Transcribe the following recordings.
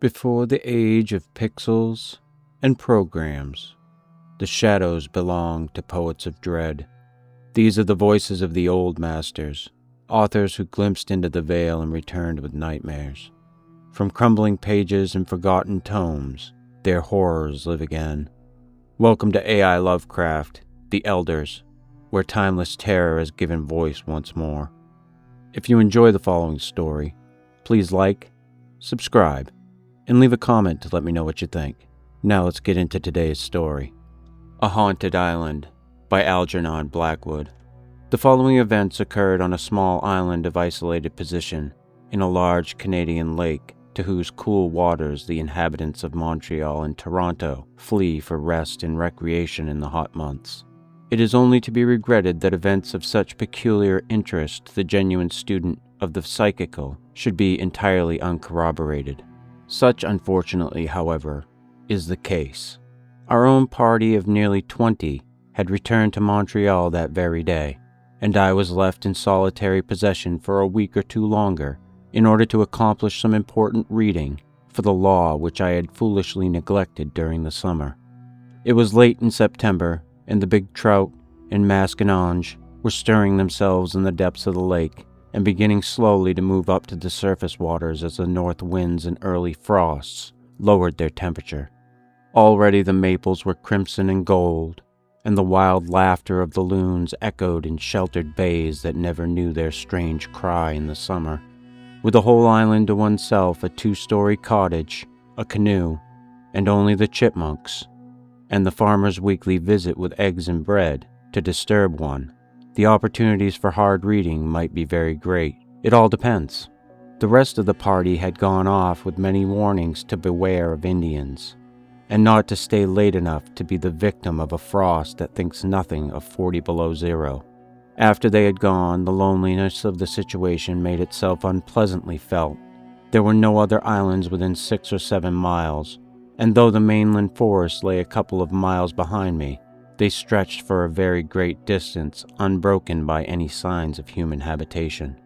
Before the age of pixels and programs, the shadows belong to poets of dread. These are the voices of the old masters, authors who glimpsed into the veil and returned with nightmares. From crumbling pages and forgotten tomes, their horrors live again. Welcome to AI Lovecraft, The Elders, where timeless terror is given voice once more. If you enjoy the following story, please like, subscribe, and leave a comment to let me know what you think. Now let's get into today's story. A Haunted Island by Algernon Blackwood. The following events occurred on a small island of isolated position in a large Canadian lake to whose cool waters the inhabitants of Montreal and Toronto flee for rest and recreation in the hot months. It is only to be regretted that events of such peculiar interest to the genuine student of the psychical should be entirely uncorroborated. Such, unfortunately, however, is the case. Our own party of nearly 20 had returned to Montreal that very day, and I was left in solitary possession for a week or two longer in order to accomplish some important reading for the law which I had foolishly neglected during the summer. It was late in September, and the big trout and maskinonge were stirring themselves in the depths of the lake and beginning slowly to move up to the surface waters as the north winds and early frosts lowered their temperature. Already the maples were crimson and gold, and the wild laughter of the loons echoed in sheltered bays that never knew their strange cry in the summer. With the whole island to oneself, a 2-story cottage, a canoe, and only the chipmunks, and the farmer's weekly visit with eggs and bread to disturb one, the opportunities for hard reading might be very great. It all depends. The rest of the party had gone off with many warnings to beware of Indians, and not to stay late enough to be the victim of a frost that thinks nothing of 40 below zero. After they had gone, the loneliness of the situation made itself unpleasantly felt. There were no other islands within 6 or 7 miles, and though the mainland forest lay a couple of miles behind me, they stretched for a very great distance, unbroken by any signs of human habitation.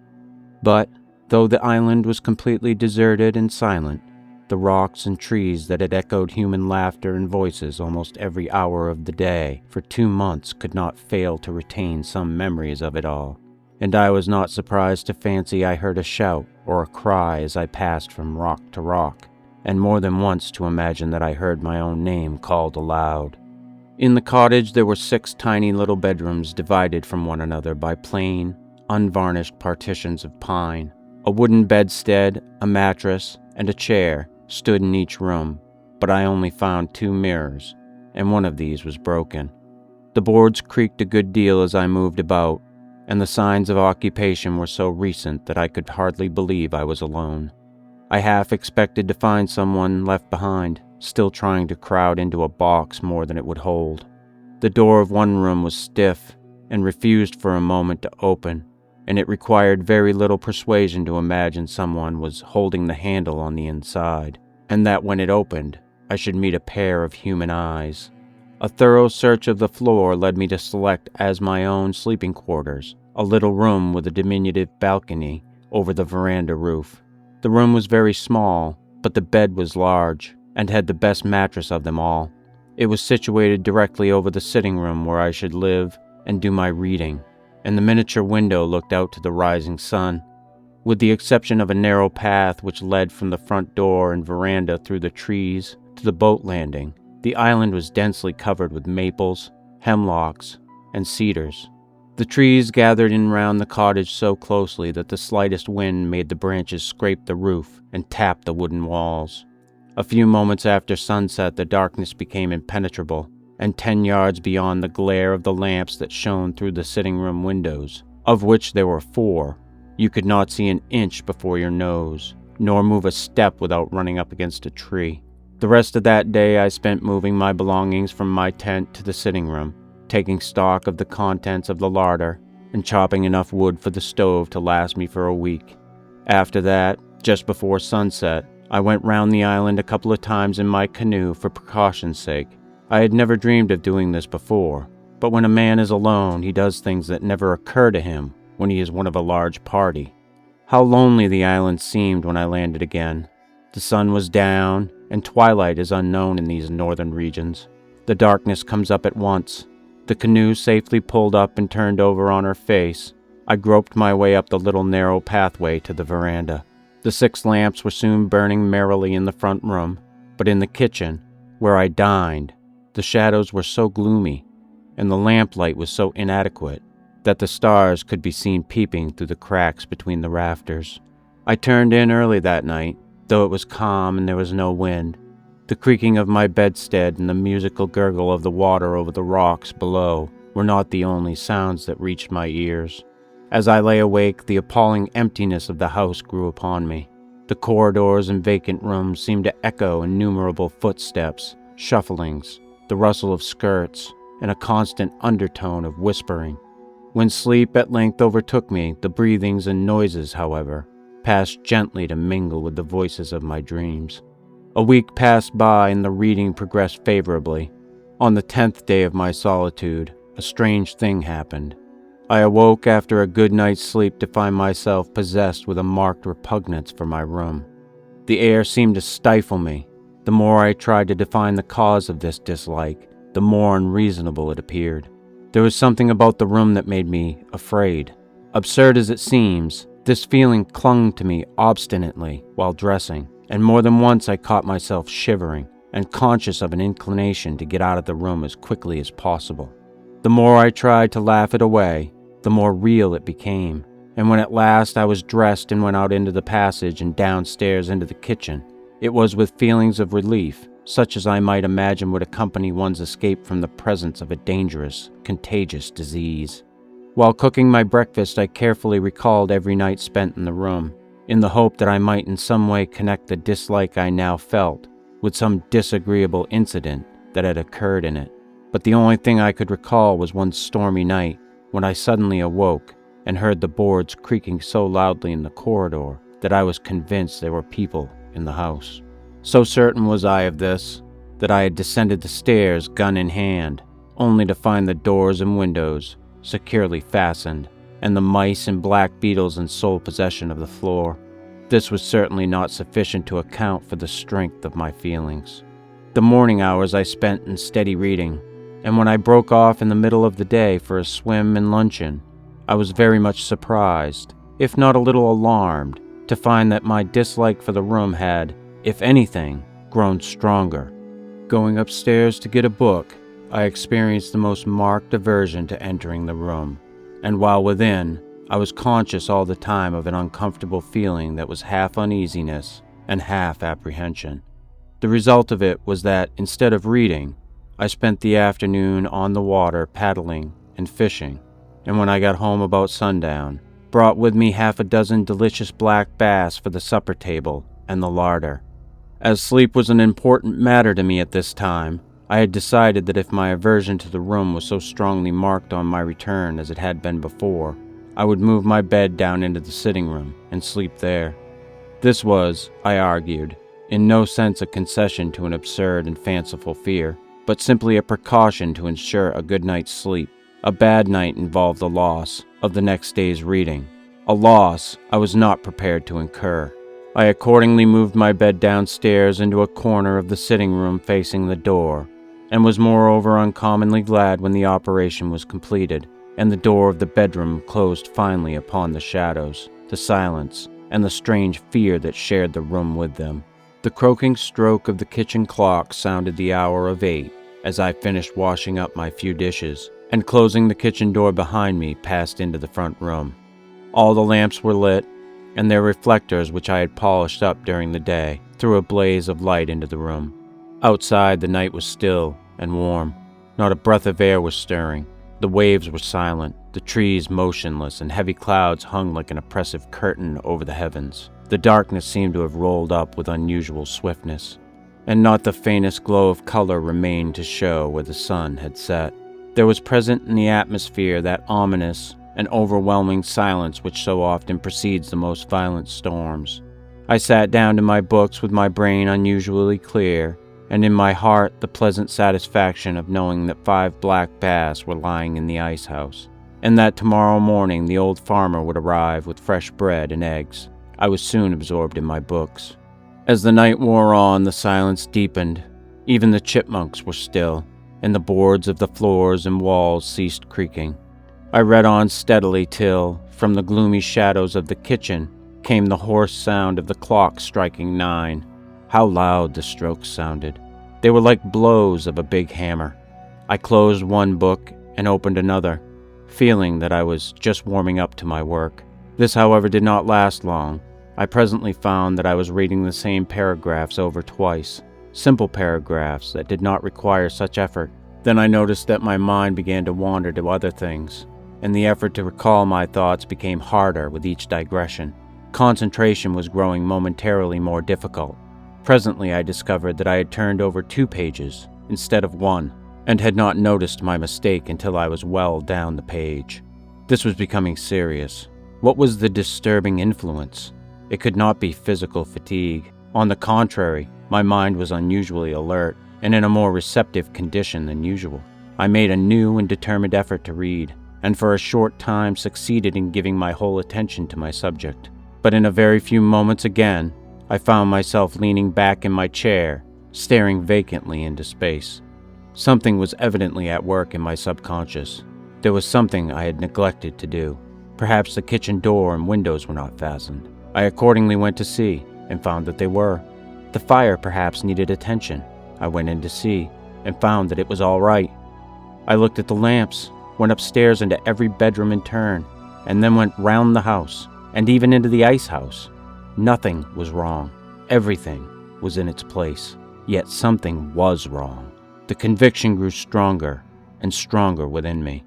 But, though the island was completely deserted and silent, the rocks and trees that had echoed human laughter and voices almost every hour of the day for 2 months could not fail to retain some memories of it all, and I was not surprised to fancy I heard a shout or a cry as I passed from rock to rock, and more than once to imagine that I heard my own name called aloud. In the cottage there were 6 tiny little bedrooms divided from one another by plain, unvarnished partitions of pine. A wooden bedstead, a mattress, and a chair stood in each room, but I only found 2 mirrors, and one of these was broken. The boards creaked a good deal as I moved about, and the signs of occupation were so recent that I could hardly believe I was alone. I half expected to find someone left behind, still trying to crowd into a box more than it would hold. The door of one room was stiff and refused for a moment to open, and it required very little persuasion to imagine someone was holding the handle on the inside, and that when it opened, I should meet a pair of human eyes. A thorough search of the floor led me to select as my own sleeping quarters a little room with a diminutive balcony over the veranda roof. The room was very small, but the bed was large, and had the best mattress of them all. It was situated directly over the sitting room where I should live and do my reading, and the miniature window looked out to the rising sun. With the exception of a narrow path which led from the front door and veranda through the trees to the boat landing, the island was densely covered with maples, hemlocks, and cedars. The trees gathered in round the cottage so closely that the slightest wind made the branches scrape the roof and tap the wooden walls. A few moments after sunset, the darkness became impenetrable, and 10 yards beyond the glare of the lamps that shone through the sitting-room windows, of which there were 4, you could not see an inch before your nose, nor move a step without running up against a tree. The rest of that day I spent moving my belongings from my tent to the sitting room, taking stock of the contents of the larder, and chopping enough wood for the stove to last me for a week. After that, just before sunset, I went round the island a couple of times in my canoe for precaution's sake. I had never dreamed of doing this before, but when a man is alone, he does things that never occur to him when he is one of a large party. How lonely the island seemed when I landed again. The sun was down, and twilight is unknown in these northern regions. The darkness comes up at once. The canoe safely pulled up and turned over on her face. I groped my way up the little narrow pathway to the veranda. The 6 lamps were soon burning merrily in the front room, but in the kitchen, where I dined, the shadows were so gloomy, and the lamplight was so inadequate, that the stars could be seen peeping through the cracks between the rafters. I turned in early that night, though it was calm and there was no wind. The creaking of my bedstead and the musical gurgle of the water over the rocks below were not the only sounds that reached my ears. As I lay awake, the appalling emptiness of the house grew upon me. The corridors and vacant rooms seemed to echo innumerable footsteps, shufflings, the rustle of skirts, and a constant undertone of whispering. When sleep at length overtook me, the breathings and noises, however, passed gently to mingle with the voices of my dreams. A week passed by and the reading progressed favorably. On the 10th day of my solitude, a strange thing happened. I awoke after a good night's sleep to find myself possessed with a marked repugnance for my room. The air seemed to stifle me. The more I tried to define the cause of this dislike, the more unreasonable it appeared. There was something about the room that made me afraid. Absurd as it seems, this feeling clung to me obstinately while dressing, and more than once I caught myself shivering and conscious of an inclination to get out of the room as quickly as possible. The more I tried to laugh it away, the more real it became, and when at last I was dressed and went out into the passage and downstairs into the kitchen, it was with feelings of relief, such as I might imagine would accompany one's escape from the presence of a dangerous, contagious disease. While cooking my breakfast, I carefully recalled every night spent in the room, in the hope that I might in some way connect the dislike I now felt with some disagreeable incident that had occurred in it. But the only thing I could recall was one stormy night when I suddenly awoke and heard the boards creaking so loudly in the corridor that I was convinced there were people in the house. So certain was I of this that I had descended the stairs, gun in hand, only to find the doors and windows securely fastened, and the mice and black beetles in sole possession of the floor. This was certainly not sufficient to account for the strength of my feelings. The morning hours I spent in steady reading, and when I broke off in the middle of the day for a swim and luncheon, I was very much surprised, if not a little alarmed, to find that my dislike for the room had, if anything, grown stronger. Going upstairs to get a book, I experienced the most marked aversion to entering the room, and while within, I was conscious all the time of an uncomfortable feeling that was half uneasiness and half apprehension. The result of it was that, instead of reading, I spent the afternoon on the water paddling and fishing, and when I got home about sundown, brought with me half a dozen delicious black bass for the supper table and the larder. As sleep was an important matter to me at this time, I had decided that if my aversion to the room was so strongly marked on my return as it had been before, I would move my bed down into the sitting room and sleep there. This was, I argued, in no sense a concession to an absurd and fanciful fear, but simply a precaution to ensure a good night's sleep. A bad night involved the loss of the next day's reading, a loss I was not prepared to incur. I accordingly moved my bed downstairs into a corner of the sitting room facing the door, and was moreover uncommonly glad when the operation was completed, and the door of the bedroom closed finally upon the shadows, the silence, and the strange fear that shared the room with them. The croaking stroke of the kitchen clock sounded the hour of 8 as I finished washing up my few dishes, and closing the kitchen door behind me, passed into the front room. All the lamps were lit, and their reflectors, which I had polished up during the day, threw a blaze of light into the room. Outside, the night was still and warm. Not a breath of air was stirring. The waves were silent, the trees motionless, and heavy clouds hung like an oppressive curtain over the heavens. The darkness seemed to have rolled up with unusual swiftness, and not the faintest glow of color remained to show where the sun had set. There was present in the atmosphere that ominous and overwhelming silence which so often precedes the most violent storms. I sat down to my books with my brain unusually clear, and in my heart the pleasant satisfaction of knowing that 5 black bass were lying in the ice house, and that tomorrow morning the old farmer would arrive with fresh bread and eggs. I was soon absorbed in my books. As the night wore on, the silence deepened. Even the chipmunks were still, and the boards of the floors and walls ceased creaking. I read on steadily till, from the gloomy shadows of the kitchen, came the hoarse sound of the clock striking 9. How loud the strokes sounded. They were like blows of a big hammer. I closed one book and opened another, feeling that I was just warming up to my work. This, however, did not last long. I presently found that I was reading the same paragraphs over twice, simple paragraphs that did not require such effort. Then I noticed that my mind began to wander to other things, and the effort to recall my thoughts became harder with each digression. Concentration was growing momentarily more difficult. Presently I discovered that I had turned over 2 pages instead of 1, and had not noticed my mistake until I was well down the page. This was becoming serious. What was the disturbing influence? It could not be physical fatigue. On the contrary, my mind was unusually alert and in a more receptive condition than usual. I made a new and determined effort to read, and for a short time succeeded in giving my whole attention to my subject. But in a very few moments again, I found myself leaning back in my chair, staring vacantly into space. Something was evidently at work in my subconscious. There was something I had neglected to do. Perhaps the kitchen door and windows were not fastened. I accordingly went to see, and found that they were. The fire perhaps needed attention. I went in to see, and found that it was all right. I looked at the lamps, went upstairs into every bedroom in turn, and then went round the house, and even into the ice house. Nothing was wrong. Everything was in its place. Yet something was wrong. The conviction grew stronger and stronger within me.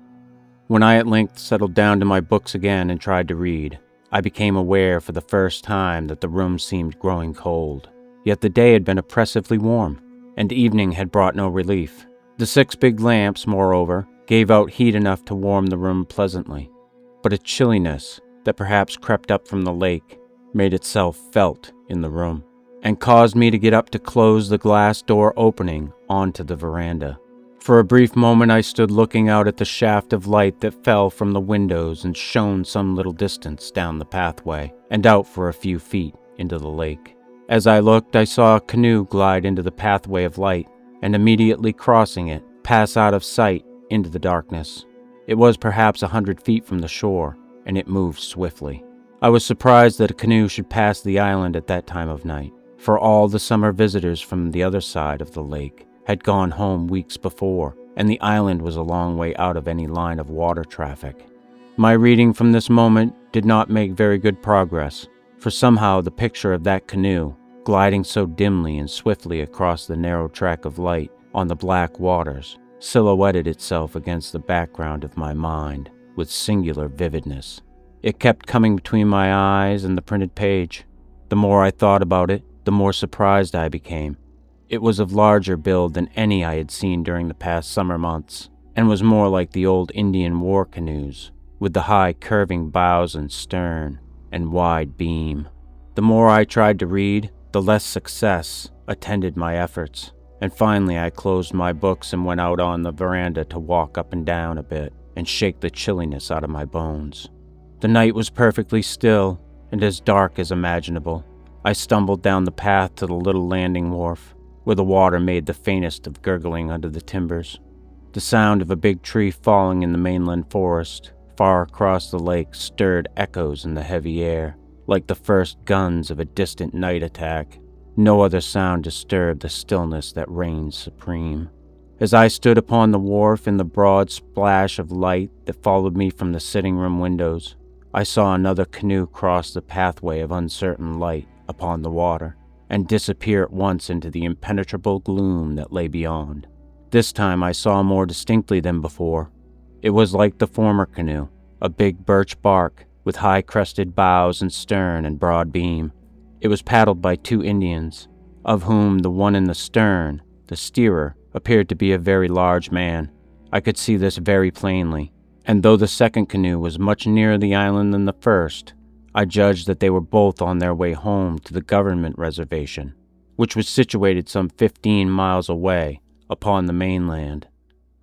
When I at length settled down to my books again and tried to read, I became aware for the first time that the room seemed growing cold. Yet the day had been oppressively warm, and evening had brought no relief. The 6 big lamps, moreover, gave out heat enough to warm the room pleasantly, but a chilliness that perhaps crept up from the lake made itself felt in the room, and caused me to get up to close the glass door opening onto the veranda. For a brief moment I stood looking out at the shaft of light that fell from the windows and shone some little distance down the pathway, and out for a few feet into the lake. As I looked, I saw a canoe glide into the pathway of light, and immediately crossing it, pass out of sight into the darkness. It was perhaps 100 feet from the shore, and it moved swiftly. I was surprised that a canoe should pass the island at that time of night, for all the summer visitors from the other side of the lake had gone home weeks before, and the island was a long way out of any line of water traffic. My reading from this moment did not make very good progress, for somehow the picture of that canoe, gliding so dimly and swiftly across the narrow track of light on the black waters, silhouetted itself against the background of my mind with singular vividness. It kept coming between my eyes and the printed page. The more I thought about it, the more surprised I became. It was of larger build than any I had seen during the past summer months, and was more like the old Indian war canoes, with the high curving bows and stern, and wide beam. The more I tried to read, the less success attended my efforts, and finally I closed my books and went out on the veranda to walk up and down a bit, and shake the chilliness out of my bones. The night was perfectly still, and as dark as imaginable. I stumbled down the path to the little landing wharf, where the water made the faintest of gurgling under the timbers. The sound of a big tree falling in the mainland forest, far across the lake, stirred echoes in the heavy air, like the first guns of a distant night attack. No other sound disturbed the stillness that reigned supreme. As I stood upon the wharf in the broad splash of light that followed me from the sitting-room windows, I saw another canoe cross the pathway of uncertain light upon the water, and disappear at once into the impenetrable gloom that lay beyond. This time I saw more distinctly than before. It was like the former canoe, a big birch bark, with high-crested bows and stern and broad beam. It was paddled by 2 Indians, of whom the one in the stern, the steerer, appeared to be a very large man. I could see this very plainly, and though the second canoe was much nearer the island than the first, I judged that they were both on their way home to the government reservation, which was situated some 15 miles away upon the mainland.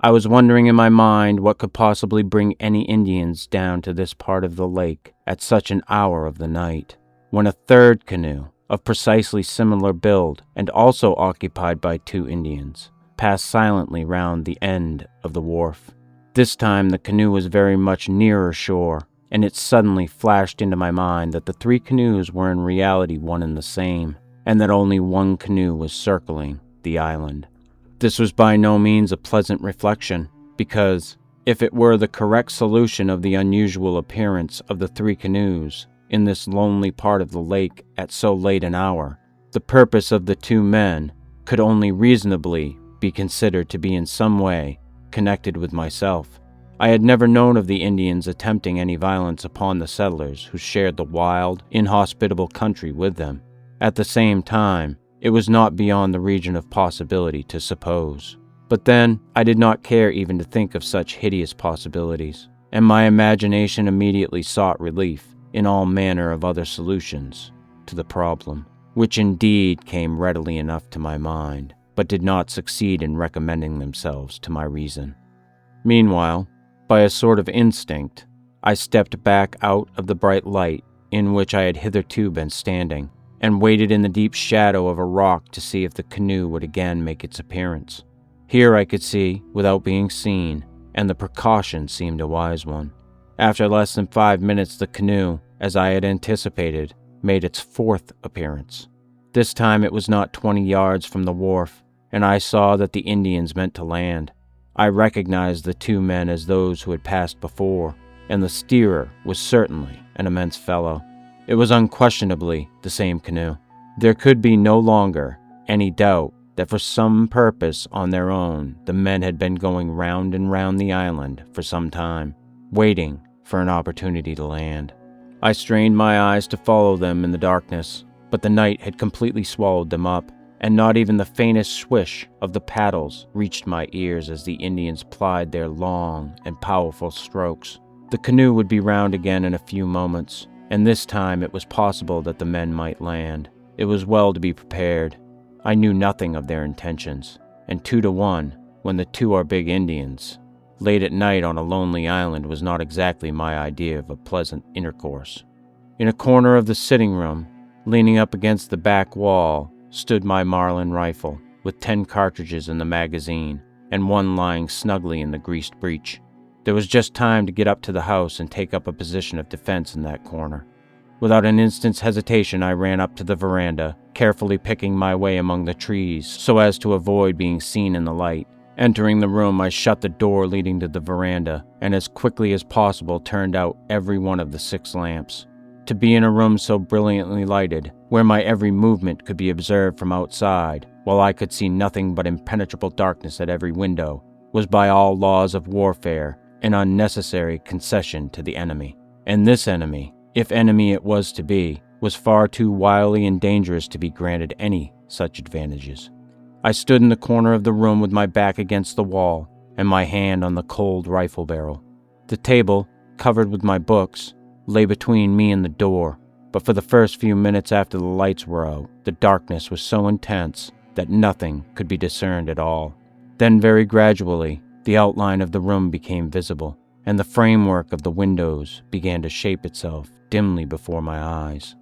I was wondering in my mind what could possibly bring any Indians down to this part of the lake at such an hour of the night, when a third canoe, of precisely similar build and also occupied by 2 Indians, passed silently round the end of the wharf. This time the canoe was very much nearer shore, and it suddenly flashed into my mind that the 3 canoes were in reality one and the same, and that only one canoe was circling the island. This was by no means a pleasant reflection, because if it were the correct solution of the unusual appearance of the 3 canoes in this lonely part of the lake at so late an hour, the purpose of the 2 men could only reasonably be considered to be in some way connected with myself. I had never known of the Indians attempting any violence upon the settlers who shared the wild, inhospitable country with them. At the same time, it was not beyond the region of possibility to suppose. But then, I did not care even to think of such hideous possibilities, and my imagination immediately sought relief in all manner of other solutions to the problem, which indeed came readily enough to my mind, but did not succeed in recommending themselves to my reason. Meanwhile, by a sort of instinct, I stepped back out of the bright light in which I had hitherto been standing, and waited in the deep shadow of a rock to see if the canoe would again make its appearance. Here I could see without being seen, and the precaution seemed a wise one. After less than 5 minutes, the canoe, as I had anticipated, made its 4th appearance. This time it was not 20 yards from the wharf, and I saw that the Indians meant to land. I recognized the 2 men as those who had passed before, and the steerer was certainly an immense fellow. It was unquestionably the same canoe. There could be no longer any doubt that for some purpose on their own the men had been going round and round the island for some time, waiting for an opportunity to land. I strained my eyes to follow them in the darkness, but the night had completely swallowed them up, and not even the faintest swish of the paddles reached my ears as the Indians plied their long and powerful strokes. The canoe would be round again in a few moments, and this time it was possible that the men might land. It was well to be prepared. I knew nothing of their intentions, and 2 to 1, when the 2 are big Indians, late at night on a lonely island was not exactly my idea of a pleasant intercourse. In a corner of the sitting room, leaning up against the back wall, stood my Marlin rifle, with 10 cartridges in the magazine, and 1 lying snugly in the greased breech. There was just time to get up to the house and take up a position of defense in that corner. Without an instant's hesitation, I ran up to the veranda, carefully picking my way among the trees so as to avoid being seen in the light. Entering the room, I shut the door leading to the veranda, and as quickly as possible turned out every one of the 6 lamps. To be in a room so brilliantly lighted, where my every movement could be observed from outside, while I could see nothing but impenetrable darkness at every window, was by all laws of warfare an unnecessary concession to the enemy. And this enemy, if enemy it was to be, was far too wily and dangerous to be granted any such advantages. I stood in the corner of the room with my back against the wall and my hand on the cold rifle barrel. The table, covered with my books, lay between me and the door, but for the first few minutes after the lights were out, the darkness was so intense that nothing could be discerned at all. Then very gradually, the outline of the room became visible, and the framework of the windows began to shape itself dimly before my eyes.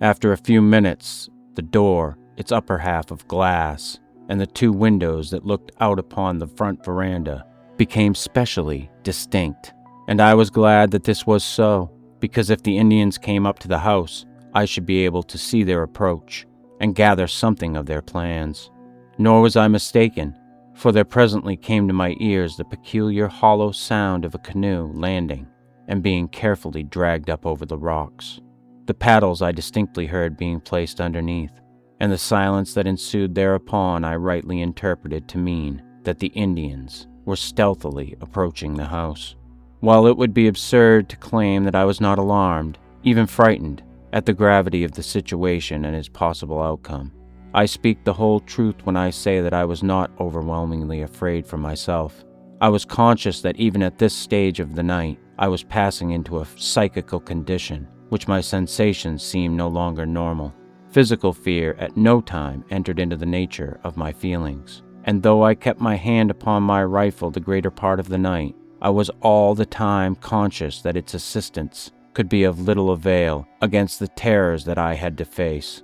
After a few minutes, the door, its upper half of glass, and the 2 windows that looked out upon the front veranda became specially distinct, and I was glad that this was so, because if the Indians came up to the house, I should be able to see their approach and gather something of their plans. Nor was I mistaken, for there presently came to my ears the peculiar hollow sound of a canoe landing and being carefully dragged up over the rocks. The paddles I distinctly heard being placed underneath, and the silence that ensued thereupon I rightly interpreted to mean that the Indians were stealthily approaching the house. While it would be absurd to claim that I was not alarmed, even frightened, at the gravity of the situation and its possible outcome, I speak the whole truth when I say that I was not overwhelmingly afraid for myself. I was conscious that even at this stage of the night, I was passing into a psychical condition, which my sensations seemed no longer normal. Physical fear at no time entered into the nature of my feelings, and though I kept my hand upon my rifle the greater part of the night, I was all the time conscious that its assistance could be of little avail against the terrors that I had to face.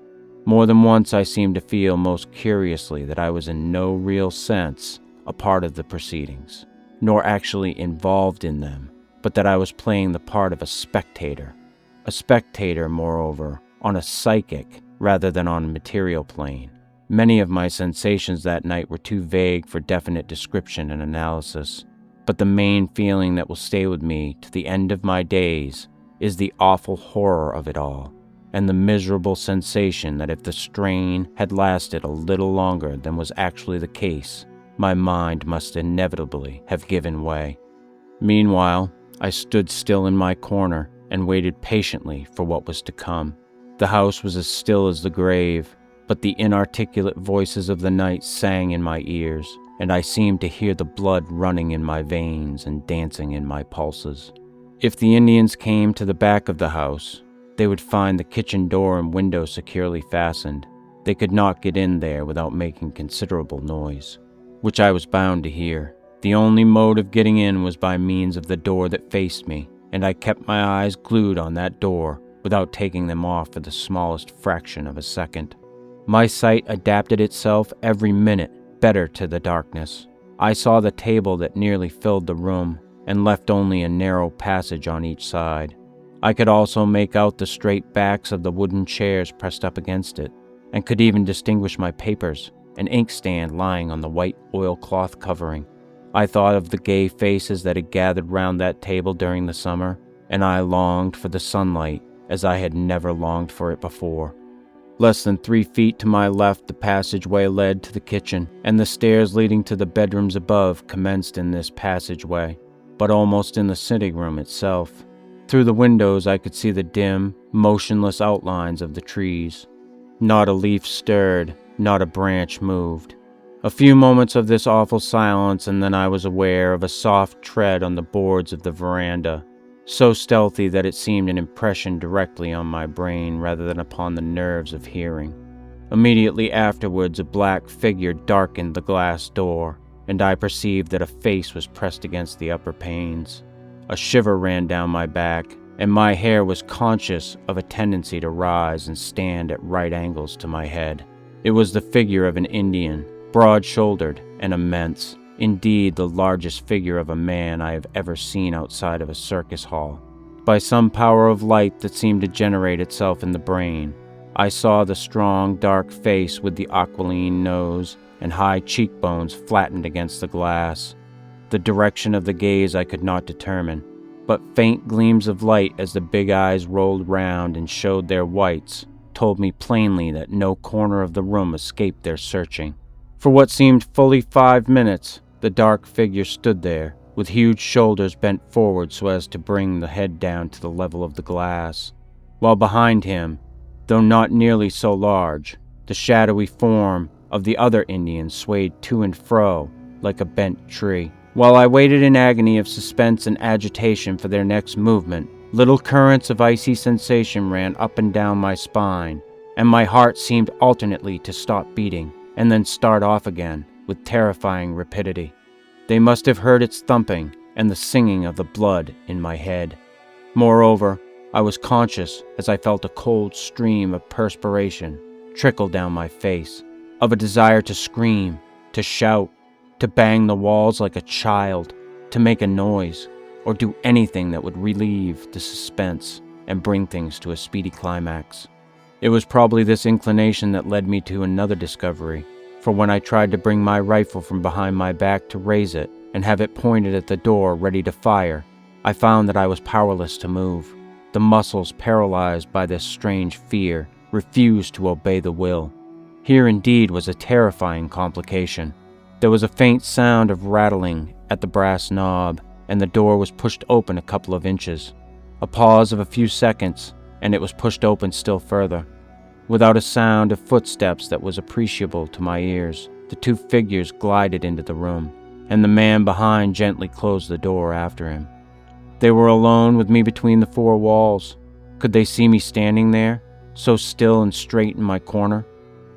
More than once I seemed to feel most curiously that I was in no real sense a part of the proceedings, nor actually involved in them, but that I was playing the part of a spectator, moreover, on a psychic rather than on a material plane. Many of my sensations that night were too vague for definite description and analysis, but the main feeling that will stay with me to the end of my days is the awful horror of it all, and the miserable sensation that if the strain had lasted a little longer than was actually the case, my mind must inevitably have given way. Meanwhile, I stood still in my corner and waited patiently for what was to come. The house was as still as the grave, but the inarticulate voices of the night sang in my ears, and I seemed to hear the blood running in my veins and dancing in my pulses. If the Indians came to the back of the house, they would find the kitchen door and window securely fastened. They could not get in there without making considerable noise, which I was bound to hear. The only mode of getting in was by means of the door that faced me, and I kept my eyes glued on that door without taking them off for the smallest fraction of a second. My sight adapted itself every minute better to the darkness. I saw the table that nearly filled the room and left only a narrow passage on each side. I could also make out the straight backs of the wooden chairs pressed up against it, and could even distinguish my papers, an inkstand lying on the white oilcloth covering. I thought of the gay faces that had gathered round that table during the summer, and I longed for the sunlight as I had never longed for it before. Less than 3 feet to my left the passageway led to the kitchen, and the stairs leading to the bedrooms above commenced in this passageway, but almost in the sitting room itself. Through the windows I could see the dim, motionless outlines of the trees. Not a leaf stirred, not a branch moved. A few moments of this awful silence, and then I was aware of a soft tread on the boards of the veranda, so stealthy that it seemed an impression directly on my brain rather than upon the nerves of hearing. Immediately afterwards, a black figure darkened the glass door, and I perceived that a face was pressed against the upper panes. A shiver ran down my back, and my hair was conscious of a tendency to rise and stand at right angles to my head. It was the figure of an Indian, broad-shouldered and immense. Indeed, the largest figure of a man I have ever seen outside of a circus hall. By some power of light that seemed to generate itself in the brain, I saw the strong, dark face with the aquiline nose and high cheekbones flattened against the glass. The direction of the gaze I could not determine, but faint gleams of light as the big eyes rolled round and showed their whites told me plainly that no corner of the room escaped their searching. For what seemed fully 5 minutes, the dark figure stood there, with huge shoulders bent forward so as to bring the head down to the level of the glass, while behind him, though not nearly so large, the shadowy form of the other Indian swayed to and fro like a bent tree. While I waited in agony of suspense and agitation for their next movement, little currents of icy sensation ran up and down my spine, and my heart seemed alternately to stop beating and then start off again with terrifying rapidity. They must have heard its thumping and the singing of the blood in my head. Moreover, I was conscious as I felt a cold stream of perspiration trickle down my face, of a desire to scream, to shout, to bang the walls like a child, to make a noise, or do anything that would relieve the suspense and bring things to a speedy climax. It was probably this inclination that led me to another discovery, for when I tried to bring my rifle from behind my back to raise it and have it pointed at the door ready to fire, I found that I was powerless to move. The muscles, paralyzed by this strange fear, refused to obey the will. Here indeed was a terrifying complication. There was a faint sound of rattling at the brass knob, and the door was pushed open a couple of inches. A pause of a few seconds, and it was pushed open still further. Without a sound of footsteps that was appreciable to my ears, the two figures glided into the room, and the man behind gently closed the door after him. They were alone with me between the four walls. Could they see me standing there, so still and straight in my corner?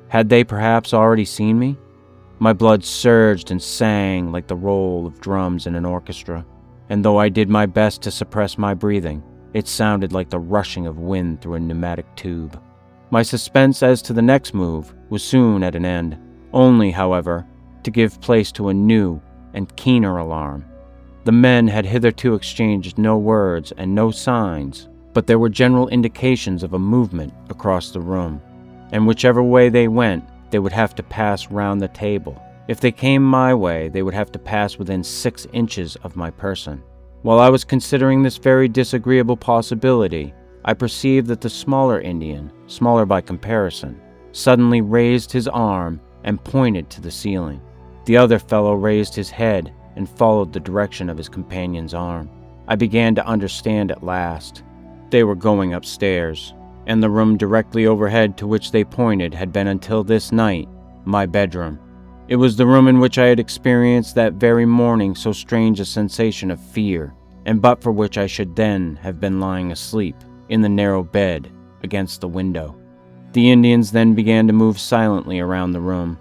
Had they perhaps already seen me? My blood surged and sang like the roll of drums in an orchestra, and though I did my best to suppress my breathing, it sounded like the rushing of wind through a pneumatic tube. My suspense as to the next move was soon at an end, only, however, to give place to a new and keener alarm. The men had hitherto exchanged no words and no signs, but there were general indications of a movement across the room, and whichever way they went, they would have to pass round the table. If they came my way, they would have to pass within 6 inches of my person. While I was considering this very disagreeable possibility, I perceived that the smaller Indian, smaller by comparison, suddenly raised his arm and pointed to the ceiling. The other fellow raised his head and followed the direction of his companion's arm. I began to understand at last. They were going upstairs, and the room directly overhead to which they pointed had been until this night my bedroom. It was the room in which I had experienced that very morning so strange a sensation of fear, and but for which I should then have been lying asleep in the narrow bed against the window. The Indians then began to move silently around the room.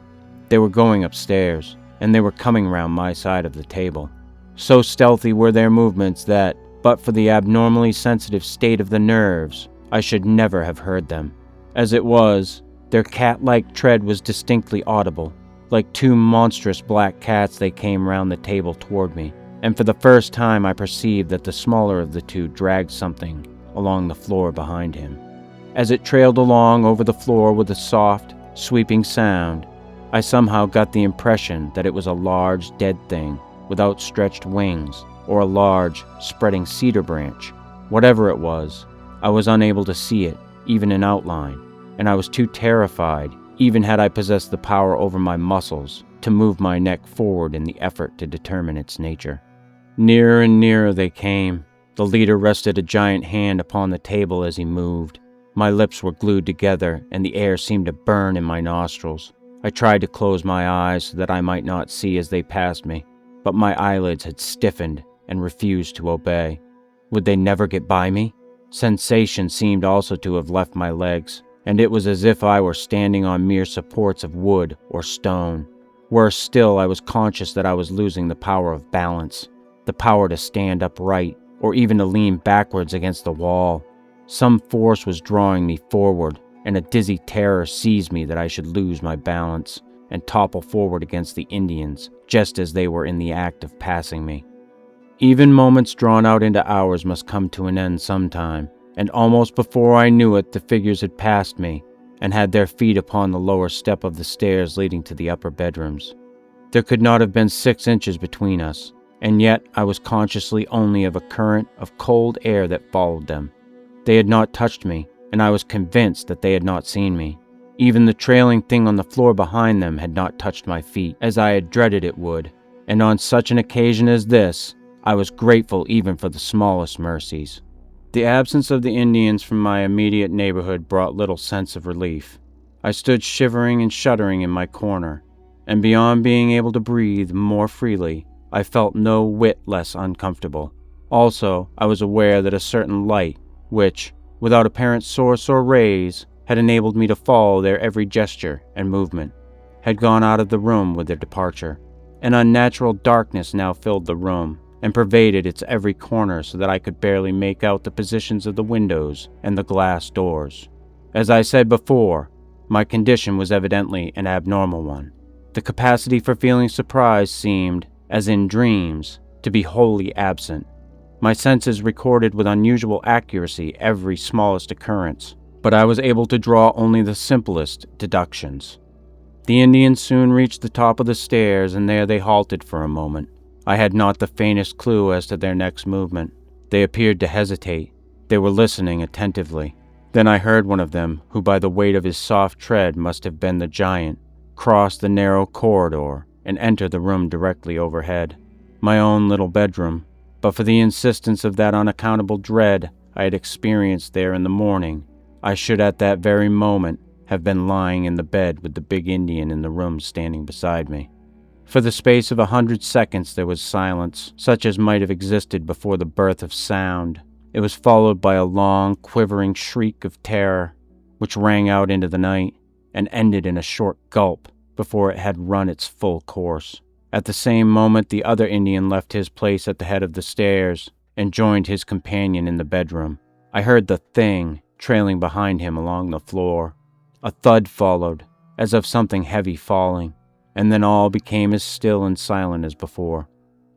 They were going upstairs, and they were coming round my side of the table. So stealthy were their movements that, but for the abnormally sensitive state of the nerves, I should never have heard them. As it was, their cat-like tread was distinctly audible. Like 2 monstrous black cats they came round the table toward me, and for the first time I perceived that the smaller of the 2 dragged something along the floor behind him. As it trailed along over the floor with a soft, sweeping sound, I somehow got the impression that it was a large, dead thing with outstretched wings, or a large, spreading cedar branch. Whatever it was, I was unable to see it, even in outline, and I was too terrified, even had I possessed the power over my muscles, to move my neck forward in the effort to determine its nature. Nearer and nearer they came. The leader rested a giant hand upon the table as he moved. My lips were glued together, and the air seemed to burn in my nostrils. I tried to close my eyes so that I might not see as they passed me, but my eyelids had stiffened and refused to obey. Would they never get by me? Sensation seemed also to have left my legs, and it was as if I were standing on mere supports of wood or stone. Worse still, I was conscious that I was losing the power of balance, the power to stand upright, or even to lean backwards against the wall. Some force was drawing me forward, and a dizzy terror seized me that I should lose my balance and topple forward against the Indians, just as they were in the act of passing me. Even moments drawn out into hours must come to an end sometime, and almost before I knew it, the figures had passed me and had their feet upon the lower step of the stairs leading to the upper bedrooms. There could not have been 6 inches between us, and yet I was consciously only of a current of cold air that followed them. They had not touched me, and I was convinced that they had not seen me. Even the trailing thing on the floor behind them had not touched my feet, as I had dreaded it would, and on such an occasion as this, I was grateful even for the smallest mercies. The absence of the Indians from my immediate neighborhood brought little sense of relief. I stood shivering and shuddering in my corner, and beyond being able to breathe more freely, I felt no whit less uncomfortable. Also, I was aware that a certain light, which, without apparent source or rays, had enabled me to follow their every gesture and movement, had gone out of the room with their departure. An unnatural darkness now filled the room, and pervaded its every corner so that I could barely make out the positions of the windows and the glass doors. As I said before, my condition was evidently an abnormal one. The capacity for feeling surprise seemed, as in dreams, to be wholly absent. My senses recorded with unusual accuracy every smallest occurrence, but I was able to draw only the simplest deductions. The Indians soon reached the top of the stairs, and there they halted for a moment. I had not the faintest clue as to their next movement. They appeared to hesitate. They were listening attentively. Then I heard one of them, who by the weight of his soft tread must have been the giant, cross the narrow corridor and enter the room directly overhead. My own little bedroom, but for the insistence of that unaccountable dread I had experienced there in the morning, I should at that very moment have been lying in the bed with the big Indian in the room standing beside me. For the space of 100 seconds there was silence, such as might have existed before the birth of sound. It was followed by a long, quivering shriek of terror, which rang out into the night, and ended in a short gulp before it had run its full course. At the same moment the other Indian left his place at the head of the stairs, and joined his companion in the bedroom. I heard the thing trailing behind him along the floor. A thud followed, as of something heavy falling, and then all became as still and silent as before.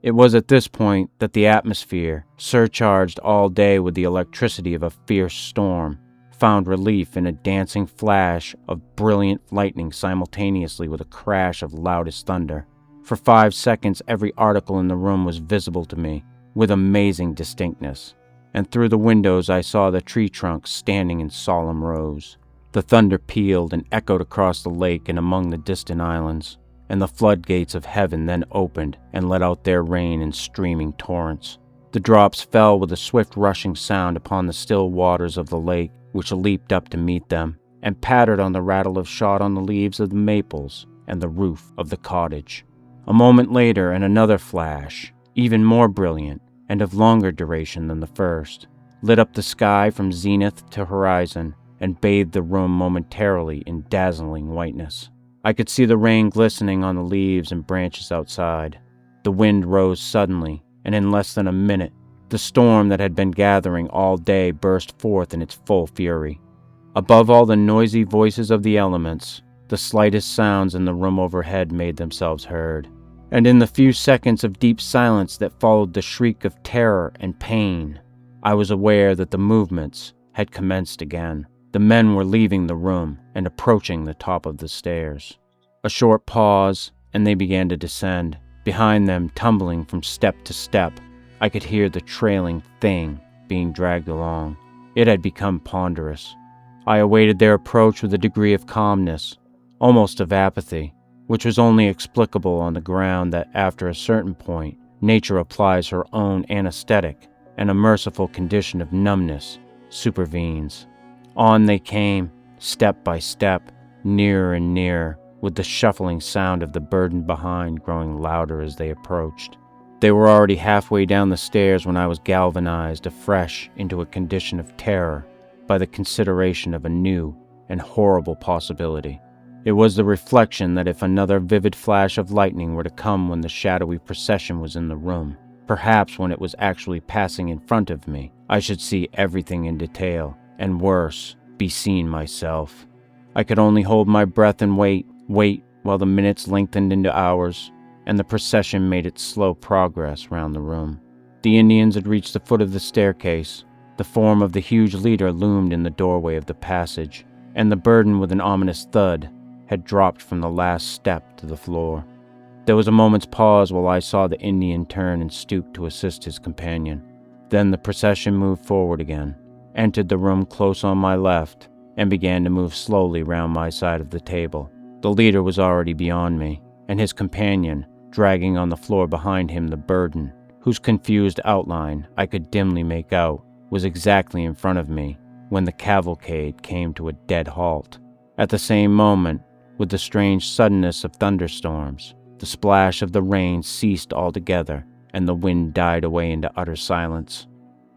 It was at this point that the atmosphere, surcharged all day with the electricity of a fierce storm, found relief in a dancing flash of brilliant lightning simultaneously with a crash of loudest thunder. For 5 seconds, every article in the room was visible to me with amazing distinctness, and through the windows I saw the tree trunks standing in solemn rows. The thunder pealed and echoed across the lake and among the distant islands, and the floodgates of heaven then opened and let out their rain in streaming torrents. The drops fell with a swift rushing sound upon the still waters of the lake, which leaped up to meet them, and pattered on the rattle of shot on the leaves of the maples and the roof of the cottage. A moment later, and another flash, even more brilliant and of longer duration than the first, lit up the sky from zenith to horizon and bathed the room momentarily in dazzling whiteness. I could see the rain glistening on the leaves and branches outside. The wind rose suddenly, and in less than a minute, the storm that had been gathering all day burst forth in its full fury. Above all the noisy voices of the elements, the slightest sounds in the room overhead made themselves heard, and in the few seconds of deep silence that followed the shriek of terror and pain, I was aware that the movements had commenced again. The men were leaving the room and approaching the top of the stairs. A short pause, and they began to descend. Behind them, tumbling from step to step, I could hear the trailing thing being dragged along. It had become ponderous. I awaited their approach with a degree of calmness, almost of apathy, which was only explicable on the ground that after a certain point, nature applies her own anesthetic, and a merciful condition of numbness supervenes. On they came, step by step, nearer and nearer, with the shuffling sound of the burden behind growing louder as they approached. They were already halfway down the stairs when I was galvanized afresh into a condition of terror by the consideration of a new and horrible possibility. It was the reflection that if another vivid flash of lightning were to come when the shadowy procession was in the room, perhaps when it was actually passing in front of me, I should see everything in detail, and worse, be seen myself. I could only hold my breath and wait while the minutes lengthened into hours, and the procession made its slow progress round the room. The Indians had reached the foot of the staircase. The form of the huge leader loomed in the doorway of the passage, and the burden with an ominous thud had dropped from the last step to the floor. There was a moment's pause while I saw the Indian turn and stoop to assist his companion. Then the procession moved forward again, entered the room close on my left, and began to move slowly round my side of the table. The leader was already beyond me, and his companion, dragging on the floor behind him the burden, whose confused outline I could dimly make out, was exactly in front of me when the cavalcade came to a dead halt. At the same moment, with the strange suddenness of thunderstorms, the splash of the rain ceased altogether, and the wind died away into utter silence.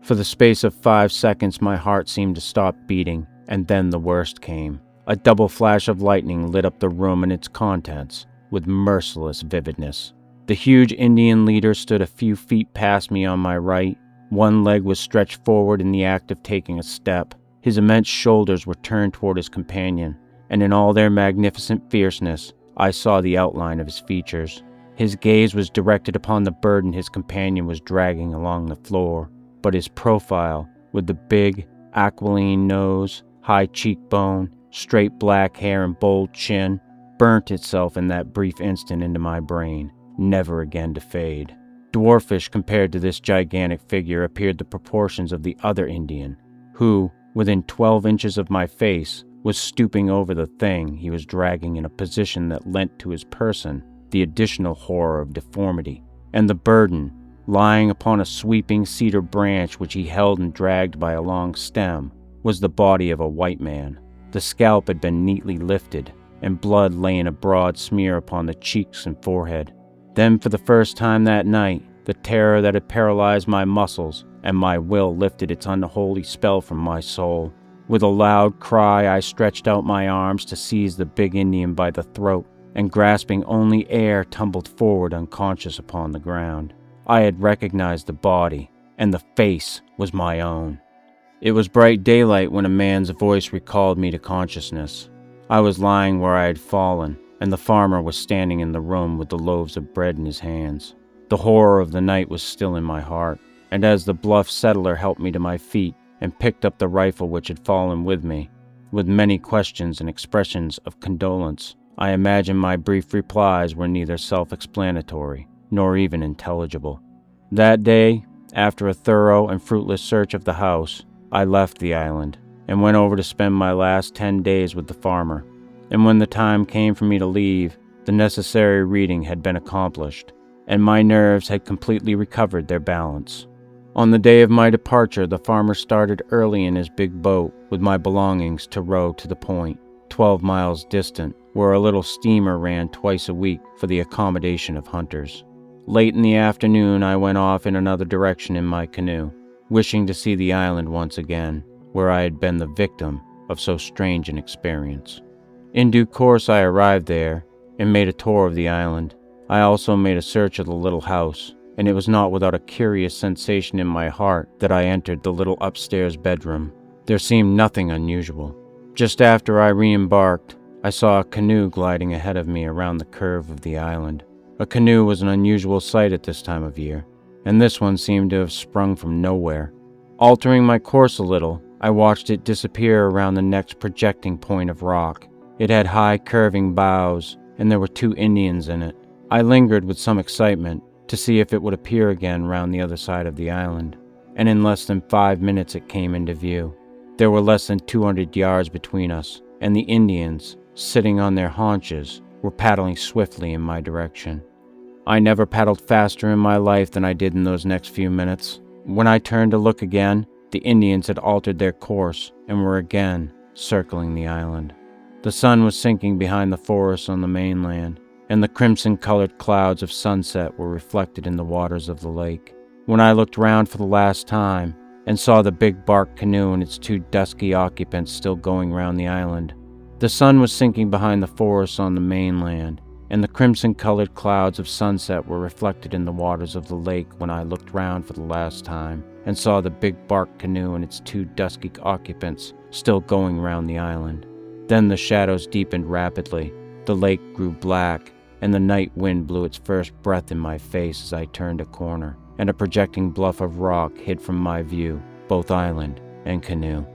For the space of 5 seconds my heart seemed to stop beating, and then the worst came. A double flash of lightning lit up the room and its contents with merciless vividness. The huge Indian leader stood a few feet past me on my right. One leg was stretched forward in the act of taking a step. His immense shoulders were turned toward his companion, and in all their magnificent fierceness, I saw the outline of his features. His gaze was directed upon the burden his companion was dragging along the floor, but his profile, with the big, aquiline nose, high cheekbone, straight black hair and bold chin, burnt itself in that brief instant into my brain, never again to fade. Dwarfish compared to this gigantic figure appeared the proportions of the other Indian, who, within 12 inches of my face, was stooping over the thing he was dragging in a position that lent to his person the additional horror of deformity, and the burden, lying upon a sweeping cedar branch which he held and dragged by a long stem, was the body of a white man. The scalp had been neatly lifted, and blood lay in a broad smear upon the cheeks and forehead. Then, for the first time that night, the terror that had paralyzed my muscles and my will lifted its unholy spell from my soul. With a loud cry, I stretched out my arms to seize the big Indian by the throat, and grasping only air, tumbled forward unconscious upon the ground. I had recognized the body, and the face was my own. It was bright daylight when a man's voice recalled me to consciousness. I was lying where I had fallen, and the farmer was standing in the room with the loaves of bread in his hands. The horror of the night was still in my heart, and as the bluff settler helped me to my feet and picked up the rifle which had fallen with me, with many questions and expressions of condolence, I imagine my brief replies were neither self-explanatory nor even intelligible. That day, after a thorough and fruitless search of the house, I left the island and went over to spend my last 10 days with the farmer. And when the time came for me to leave, the necessary reading had been accomplished, and my nerves had completely recovered their balance. On the day of my departure, the farmer started early in his big boat with my belongings to row to the point, 12 miles distant, where a little steamer ran twice a week for the accommodation of hunters. Late in the afternoon, I went off in another direction in my canoe, wishing to see the island once again, where I had been the victim of so strange an experience. In due course, I arrived there and made a tour of the island. I also made a search of the little house, and it was not without a curious sensation in my heart that I entered the little upstairs bedroom. There seemed nothing unusual. Just after I re-embarked, I saw a canoe gliding ahead of me around the curve of the island. A canoe was an unusual sight at this time of year, and this one seemed to have sprung from nowhere. Altering my course a little, I watched it disappear around the next projecting point of rock. It had high curving bows, and there were 2 Indians in it. I lingered with some excitement to see if it would appear again round the other side of the island, and in less than 5 minutes it came into view. There were less than 200 yards between us, and the Indians, sitting on their haunches, were paddling swiftly in my direction. I never paddled faster in my life than I did in those next few minutes. When I turned to look again, the Indians had altered their course and were again circling the island. The sun was sinking behind the forests on the mainland, and the crimson-colored clouds of sunset were reflected in the waters of the lake. When I looked round for the last time and saw the big bark canoe and its 2 dusky occupants still going round the island, the sun was sinking behind the forests on the mainland, and the crimson-colored clouds of sunset were reflected in the waters of the lake when I looked round for the last time and saw the big bark canoe and its 2 dusky occupants still going round the island. Then the shadows deepened rapidly, the lake grew black, and the night wind blew its first breath in my face as I turned a corner, and a projecting bluff of rock hid from my view both island and canoe.